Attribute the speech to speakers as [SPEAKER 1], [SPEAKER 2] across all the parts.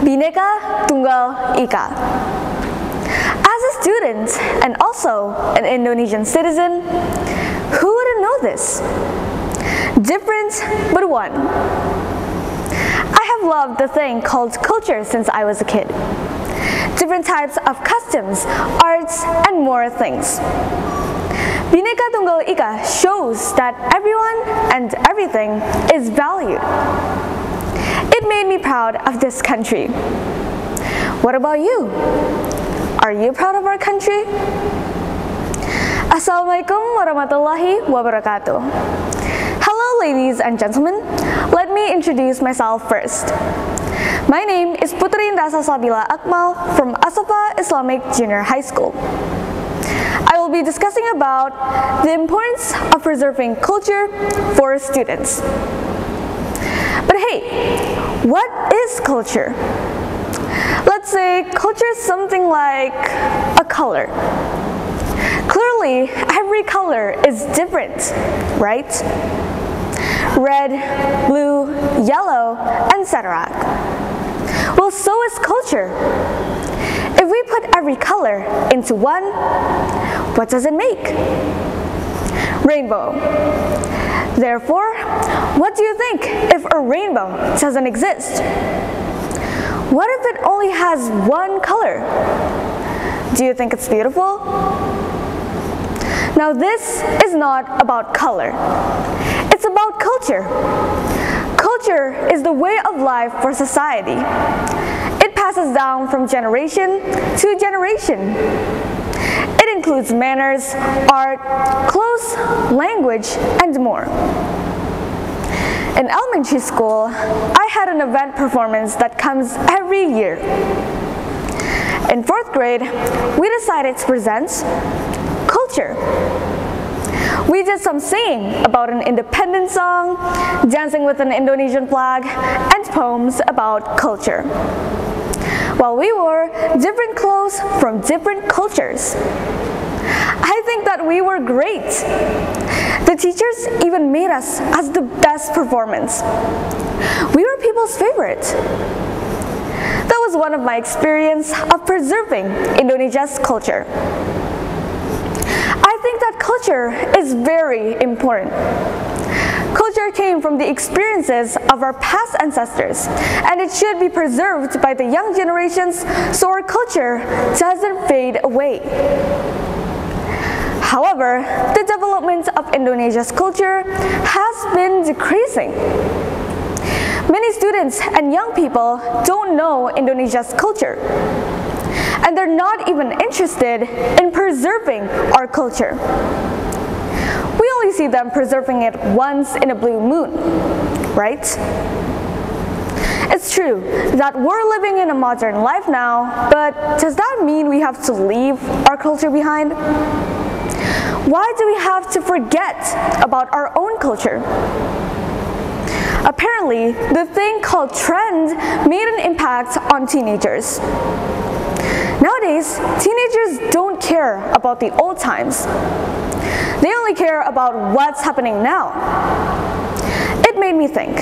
[SPEAKER 1] Bhinneka, Tunggal, Ika. As a student and also an Indonesian citizen, who wouldn't know this? Different but one. I have loved the thing called culture since I was a kid. Different types of customs, arts, and more things. Bhinneka Tunggal Ika shows that everyone and everything is valued. It made me proud of this country. What about you? Are you proud of our country? Assalamualaikum warahmatullahi wabarakatuh. Hello ladies and gentlemen, let me introduce myself first. My name is Putri Indah Salsabila Akmal from As-Shofa Islamic Junior High School. I will be discussing about the importance of preserving culture for students. But hey, what is culture? Let's say culture is something like a color. Clearly, every color is different, right? Red, blue, yellow, etc. Well, so is culture. If we put every color into one, what does it make? Rainbow. Therefore, what do you think if a rainbow doesn't exist? What if it only has one color? Do you think it's beautiful? Now this is not about color. It's about culture. Culture is the way of life for society. It passes down from generation to generation. It includes manners, art, clothes, language, and more. In elementary school, I had an event performance that comes every year. In 4th grade, we decided to present culture. We did some singing about an independence song, dancing with an Indonesian flag, and poems about culture. While we wore different clothes from different cultures. I think that we were great. The teachers even made us as the best performance. We were people's favorite. That was one of my experience of preserving Indonesia's culture. I think that culture is very important. Culture came from the experiences of our past ancestors, and it should be preserved by the young generations so our culture doesn't fade away. However, the development of Indonesia's culture has been decreasing. Many students and young people don't know Indonesia's culture, and they're not even interested in preserving our culture. We only see them preserving it once in a blue moon, right? It's true that we're living in a modern life now, but does that mean we have to leave our culture behind? Why do we have to forget about our own culture? Apparently, the thing called trend made an impact on teenagers. Nowadays, teenagers don't care about the old times. They only care about what's happening now. It made me think,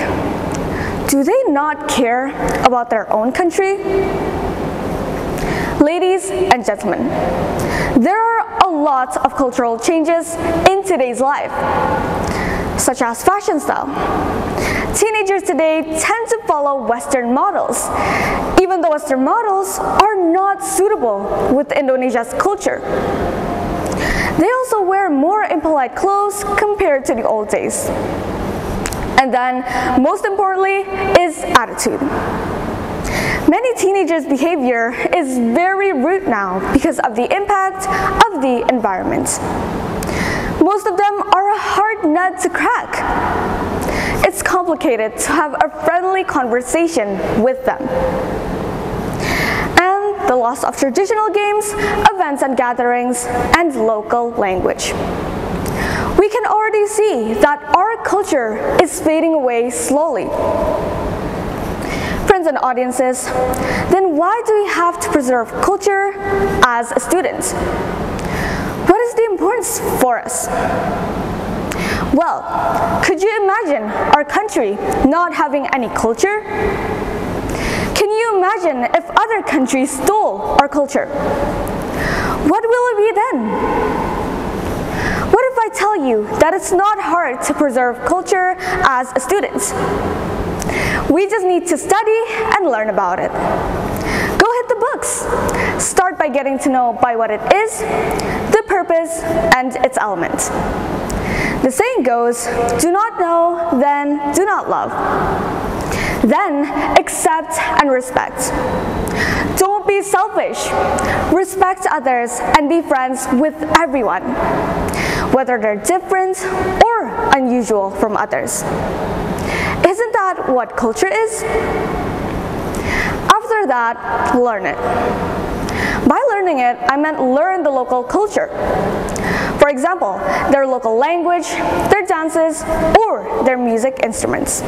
[SPEAKER 1] do they not care about their own country? Ladies and gentlemen, there are a lot of cultural changes in today's life, such as fashion style. Teenagers today tend to follow Western models, even though Western models are not suitable with Indonesia's culture. They also wear more impolite clothes compared to the old days. And then, most importantly, is attitude. Many teenagers' behavior is very rude now because of the impact of the environment. Most of them are a hard nut to crack. It's complicated to have a friendly conversation with them. And the loss of traditional games, events and gatherings, and local language. We can already see that our culture is fading away slowly. Friends and audiences, then why do we have to preserve culture as students? What is the importance for us? Well, could you imagine our country not having any culture? Can you imagine imagine if other countries stole our culture? What will it be then? What if I tell you that it's not hard to preserve culture as a student? We just need to study and learn about it. Go hit the books. Start by getting to know by what it is, the purpose, and its elements. The saying goes, do not know, then do not love. Then accept and respect. Don't be selfish. Respect others and be friends with everyone, whether they're different or unusual from others. Isn't that what culture is? After that, learn it. By learning it, I meant learn the local culture. For example, their local language, their dances, or their music instruments.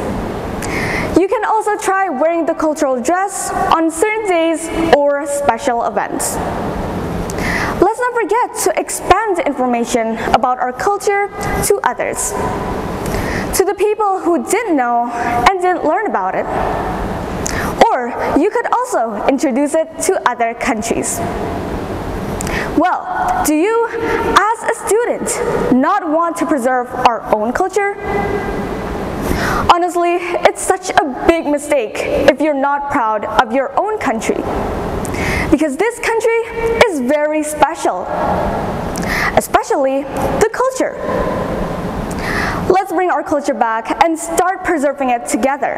[SPEAKER 1] You can also try wearing the cultural dress on certain days or special events. Let's not forget to expand information about our culture to others, to the people who didn't know and didn't learn about it. Or you could also introduce it to other countries. Well, do you, as a student, not want to preserve our own culture? Honestly, it's such a big mistake if you're not proud of your own country, because this country is very special, especially the culture. Let's bring our culture back and start preserving it together.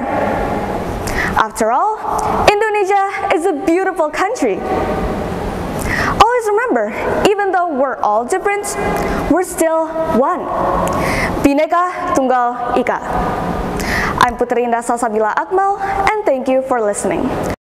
[SPEAKER 1] After all, Indonesia is a beautiful country. Always remember, even though we're all different, we're still one. Bhinneka, tunggal, ika. I'm Putri Indah Salsabila Akmal, and thank you for listening.